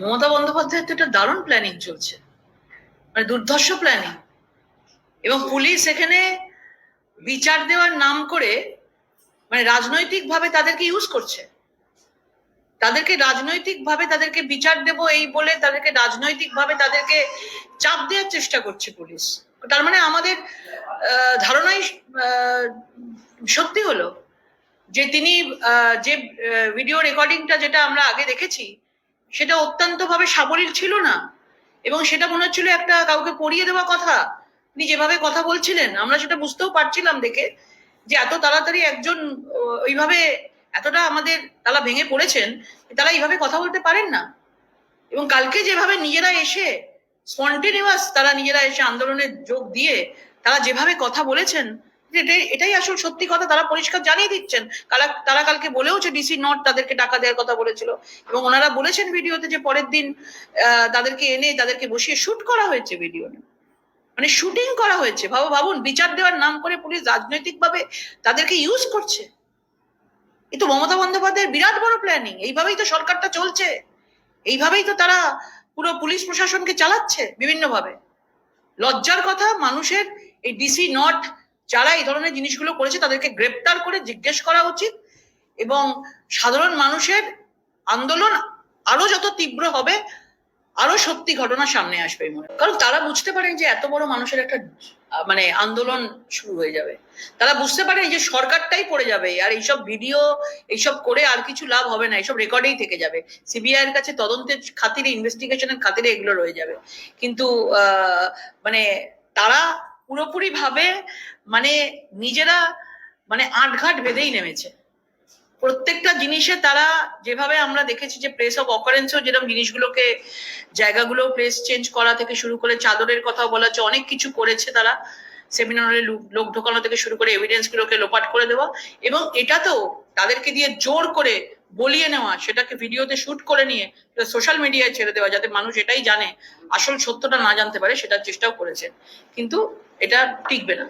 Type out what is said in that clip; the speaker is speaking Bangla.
মমতা বন্দ্যোপাধ্যায়ের তো একটা দারুণ প্ল্যানিং চলছে, মানে দুর্ধর্ষ প্ল্যানিং। এবং পুলিশ এখানে বিচার দেওয়ার নাম করে মানে রাজনৈতিক ভাবে তাদেরকে ইউজ করছে, তাদেরকে রাজনৈতিক ভাবে তাদেরকে বিচার দেব এই বলে তাদেরকে রাজনৈতিক ভাবে তাদেরকে চাপ দেওয়ার চেষ্টা করছে পুলিশ। তার মানে আমাদের ধারণাই সত্যি হলো যে তিনি যে ভিডিও রেকর্ডিংটা যেটা আমরা আগে দেখেছি সেটা অত্যন্ত ভাবে সাবলীল ছিল না, এবং সেটা মনে হচ্ছিল একটা কাউকে পড়িয়ে দেওয়া কথা। তিনি যেভাবে কথা বলছিলেন আমরা সেটা বুঝতেও পারছিলাম দেখে যে এত তাড়াতাড়ি একজন ওইভাবে এতটা আমাদের তারা ভেঙে পড়েছেন, তারা এইভাবে কথা বলতে পারেন না। এবং কালকে যেভাবে নিজেরা এসে স্পন্টেনিয়াস তারা নিজেরা এসে আন্দোলনে যোগ দিয়ে তারা যেভাবে কথা বলেছেন, এটাই আসল সত্যি কথা। তারা পরিষ্কার জানিয়ে দিচ্ছেন, তারা কালকে বলেওছে ডিসি নট তাদেরকে টাকা দেওয়ার কথা বলেছিল, এবং ওনারা বলেছেন ভিডিওতে যে পরের দিন তাদেরকে এনে তাদেরকে বসিয়ে শুট করা হয়েছে, ভিডিও মানে শুটিং করা হয়েছে। ভাবুন, বিচার দেওয়ার নাম করে পুলিশ রাজনৈতিক ভাবে তাদেরকে ইউজ করছে। এ তো মমতা বন্দ্যোপাধ্যায়ের বিরাট বড় প্ল্যানিং। এইভাবেই তো সরকারটা চলছে, এইভাবেই তো তারা পুরো পুলিশ প্রশাসনকে চালাচ্ছে বিভিন্নভাবে। লজ্জার কথা, মানুষের এই ডিসি নট যারা এই ধরনের জিনিসগুলো করেছে তাদেরকে গ্রেপ্তার করে জিজ্ঞেস করা উচিত, এবং সাধারণ মানুষের আন্দোলন আরো যত তীব্র হবে আরো সত্যি ঘটনা সামনে আসবে মনে, কারণ তারা বুঝতে পারেন যে এত বড় মানুষের একটা মানে আন্দোলন শুরু হয়ে যাবে। তারা বুঝতে পারে যে সরকারটাই পড়ে যাবে, আর এইসব ভিডিও এইসব করে আর কিছু লাভ হবে না, এইসব রেকর্ডেই থেকে যাবে। সিবিআই এর কাছে তদন্তের খাতিরে, ইনভেস্টিগেশনের খাতিরে এগুলো রয়ে যাবে। কিন্তু মানে তারা পুরোপুরি ভাবে মানে নিজেরা মানে আটঘাট বেঁধেই নেমেছে প্রত্যেকটা জিনিসে। তারা যেভাবে আমরা দেখেছি যে প্লেস অফ অকারেন্সও যেরকম জিনিসগুলোকে জায়গাগুলো প্লেস চেঞ্জ করা থেকে শুরু করে চাদরের কথা বলা হচ্ছে, অনেক কিছু করেছে তারা। সেমিনারে লোক ঢোকানো থেকে শুরু করে এভিডেন্স গুলোকে লোপাট করে দেওয়া, এবং এটাতেও তাদেরকে দিয়ে জোর করে বলিয়ে নেওয়া, সেটাকে ভিডিওতে শুট করে নিয়ে সোশ্যাল মিডিয়ায় ছেড়ে দেওয়া, যাতে মানুষ এটাই জানে, আসল সত্যটা না জানতে পারে, সেটার চেষ্টাও করেছে। কিন্তু এটা টিকবে না।